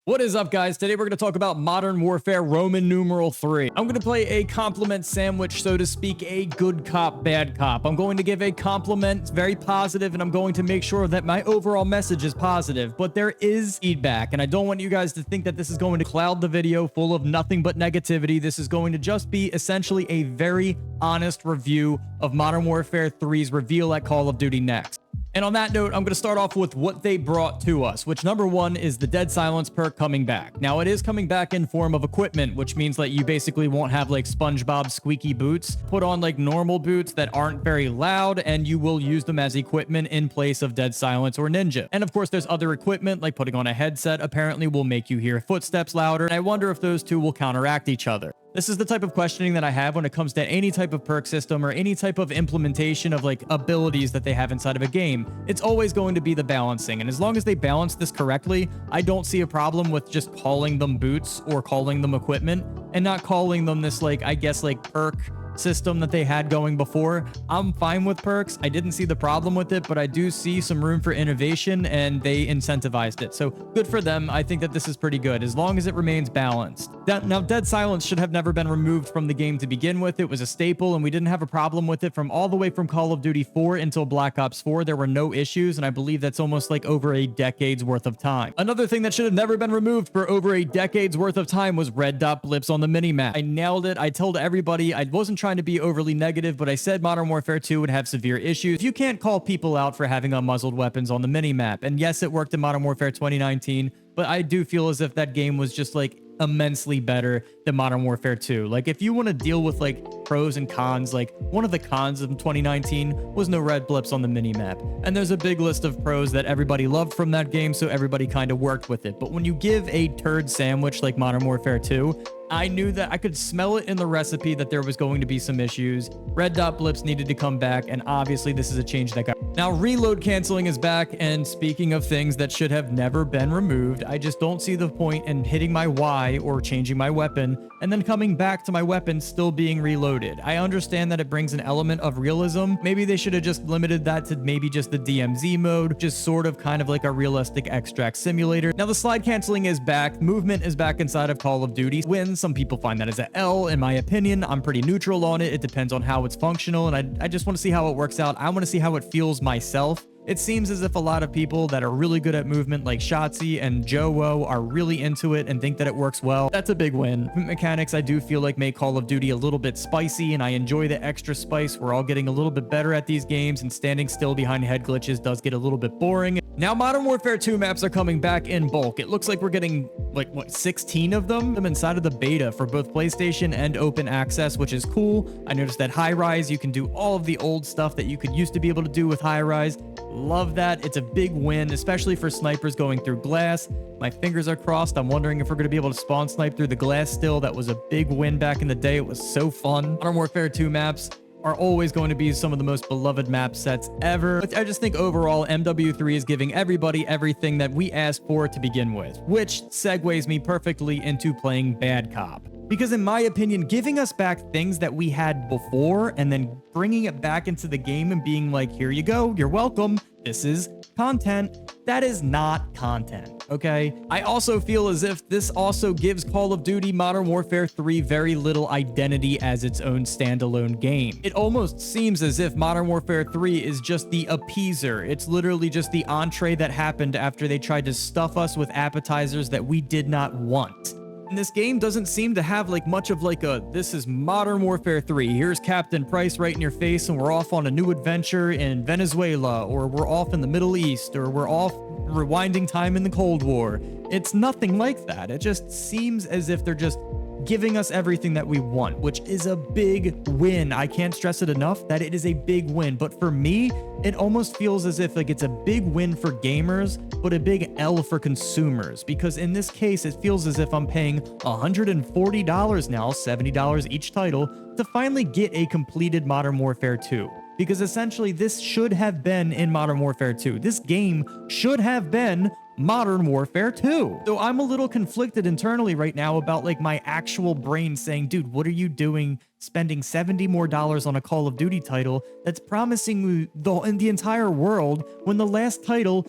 What is up, guys? Today we're going to talk about Modern Warfare Roman numeral 3. I'm going to play a compliment sandwich, so to speak, a good cop, bad cop. I'm going to give a compliment, very positive, and I'm going to make sure that my overall message is positive. But there is feedback, and I don't want you guys to think that this is going to cloud the video full of nothing but negativity. This is going to just be essentially a very honest review of Modern Warfare 3's reveal at Call of Duty Next. And on that note, I'm going to start off with what they brought to us, which number one is the Dead Silence perk coming back. Now, it is coming back in form of equipment, which means that you basically won't have like SpongeBob squeaky boots. Put on like normal boots that aren't very loud, and you will use them as equipment in place of Dead Silence or Ninja. And of course, there's other equipment, like putting on a headset apparently will make you hear footsteps louder, and I wonder if those two will counteract each other. This is the type of questioning that I have when it comes to any type of perk system or any type of implementation of like abilities that they have inside of a game. It's always going to be the balancing. And as long as they balance this correctly, I don't see a problem with just calling them boots or calling them equipment and not calling them this like, I guess like perk system that they had going before. I'm fine with perks. I didn't see the problem with it, but I do see some room for innovation, and they incentivized it. So good for them. I think that this is pretty good as long as it remains balanced. Now, Dead Silence should have never been removed from the game to begin with. It was a staple, and we didn't have a problem with it from all the way from Call of Duty 4 until Black Ops 4. There were no issues, and I believe that's almost like over a decade's worth of time. Another thing that should have never been removed for over a decade's worth of time was red dot blips on the minimap. I nailed it. I told everybody I wasn't trying to be overly negative, but I said Modern Warfare 2 would have severe issues. You can't call people out for having unmuzzled weapons on the minimap. And yes, it worked in Modern Warfare 2019, but I do feel as if that game was just like immensely better than Modern Warfare 2. Like, if you want to deal with like pros and cons, like one of the cons of 2019 was no red blips on the minimap. And there's a big list of pros that everybody loved from that game, so everybody kind of worked with it. But when you give a turd sandwich like Modern Warfare 2, I knew that I could smell it in the recipe that there was going to be some issues. Red dot blips needed to come back, and obviously this is a change that got... Now, reload canceling is back, and speaking of things that should have never been removed, I just don't see the point in hitting my Y or changing my weapon, and then coming back to my weapon still being reloaded. I understand that it brings an element of realism. Maybe they should have just limited that to maybe just the DMZ mode, just sort of kind of like a realistic extract simulator. Now, the slide canceling is back. Movement is back inside of Call of Duty. Wins. Some people find that as an L. In my opinion, I'm pretty neutral on it. It depends on how it's functional, and I just want to see how it works out. I want to see how it feels myself. It seems as if a lot of people that are really good at movement, like Shotzi and Joe, are really into it and think that it works well. That's a big win. Movement mechanics, I do feel like, make Call of Duty a little bit spicy, and I enjoy the extra spice. We're all getting a little bit better at these games, and standing still behind head glitches does get a little bit boring. Now, Modern Warfare 2 maps are coming back in bulk. It looks like we're getting, like, what, 16 of them? I'm inside of the beta for both PlayStation and Open Access, which is cool. I noticed that High Rise, you can do all of the old stuff that you could used to be able to do with High Rise. Love that. It's a big win, especially for snipers going through glass. My fingers are crossed. I'm wondering if we're going to be able to spawn snipe through the glass still. That was a big win back in the day. It was so fun. Modern Warfare 2 maps are always going to be some of the most beloved map sets ever. But I just think overall, MW3 is giving everybody everything that we asked for to begin with, which segues me perfectly into playing Bad Cop. Because in my opinion, giving us back things that we had before and then bringing it back into the game and being like, here you go, you're welcome, this is content, that is not content, okay? I also feel as if this also gives Call of Duty Modern Warfare 3 very little identity as its own standalone game. It almost seems as if Modern Warfare 3 is just the appeaser. It's literally just the entree that happened after they tried to stuff us with appetizers that we did not want. And this game doesn't seem to have like much of like a, this is Modern Warfare 3. Here's Captain Price right in your face, and we're off on a new adventure in Venezuela, or we're off in the Middle East, or we're off rewinding time in the Cold War. It's nothing like that. It just seems as if they're just giving us everything that we want, which is a big win. I can't stress it enough that it is a big win. But for me, it almost feels as if like it's a big win for gamers, but a big L for consumers. Because in this case, it feels as if I'm paying $140 now, $70 each title, to finally get a completed Modern Warfare 2. Because essentially this should have been in Modern Warfare 2. This game should have been Modern Warfare 2. So I'm a little conflicted internally right now about like my actual brain saying, dude, what are you doing spending $70 more on a Call of Duty title that's promising you in the entire world when the last title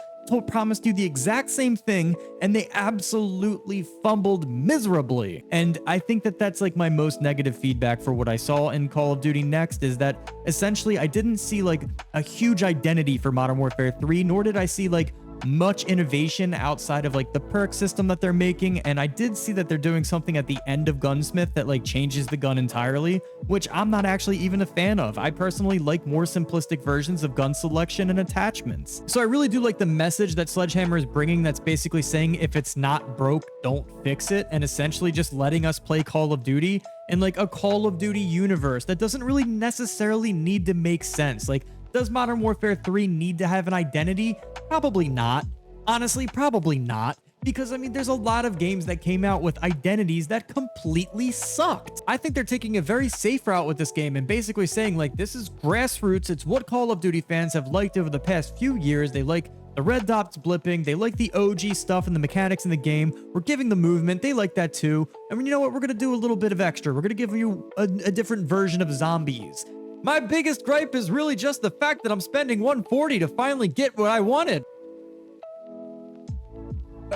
promised you the exact same thing, and they absolutely fumbled miserably. And I think that that's like my most negative feedback for what I saw in Call of Duty Next, is that essentially I didn't see like a huge identity for Modern Warfare 3, nor did I see like much innovation outside of like the perk system that they're making. And I did see that they're doing something at the end of Gunsmith that like changes the gun entirely, which I'm not actually even a fan of. I personally like more simplistic versions of gun selection and attachments. So I really do like the message that Sledgehammer is bringing, that's basically saying if it's not broke, don't fix it, and essentially just letting us play Call of Duty in like a Call of Duty universe that doesn't really necessarily need to make sense. Like, does Modern Warfare 3 need to have an identity? Probably not. Honestly, probably not. Because, I mean, there's a lot of games that came out with identities that completely sucked. I think they're taking a very safe route with this game and basically saying, like, this is grassroots. It's what Call of Duty fans have liked over the past few years. They like the red dots blipping. They like the OG stuff and the mechanics in the game. We're giving the movement. They like that too. I mean, you know what? We're going to do a little bit of extra. We're going to give you a different version of zombies. My biggest gripe is really just the fact that I'm spending $140 to finally get what I wanted.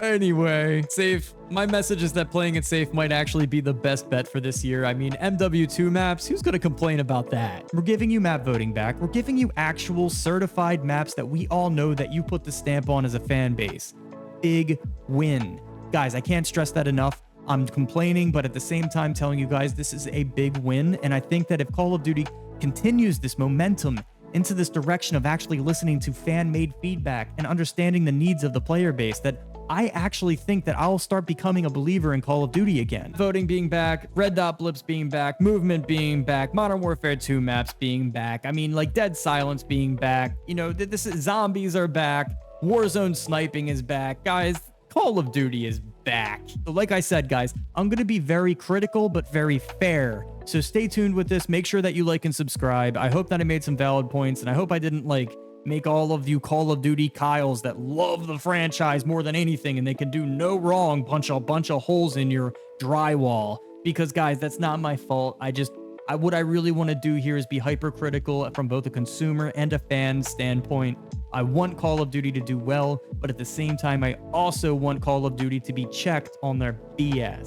Anyway, safe. My message is that playing it safe might actually be the best bet for this year. I mean, MW2 maps, who's going to complain about that? We're giving you map voting back. We're giving you actual certified maps that we all know that you put the stamp on as a fan base. Big win. Guys, I can't stress that enough. I'm complaining, but at the same time telling you guys this is a big win. And I think that if Call of Duty continues this momentum into this direction of actually listening to fan-made feedback and understanding the needs of the player base, that I actually think that I'll start becoming a believer in Call of Duty again. Voting being back, red dot blips being back, movement being back, Modern Warfare 2 maps being back. I mean, like Dead Silence being back. You know, this is, zombies are back. Warzone sniping is back. Guys, Call of Duty is back. So like I said, guys, I'm going to be very critical, but very fair. So stay tuned with this. Make sure that you like and subscribe. I hope that I made some valid points, and I hope I didn't like make all of you Call of Duty Kyles that love the franchise more than anything and they can do no wrong punch a bunch of holes in your drywall. Because guys, that's not my fault. What I really want to do here is be hypercritical from both a consumer and a fan standpoint. I want Call of Duty to do well, but at the same time, I also want Call of Duty to be checked on their BS.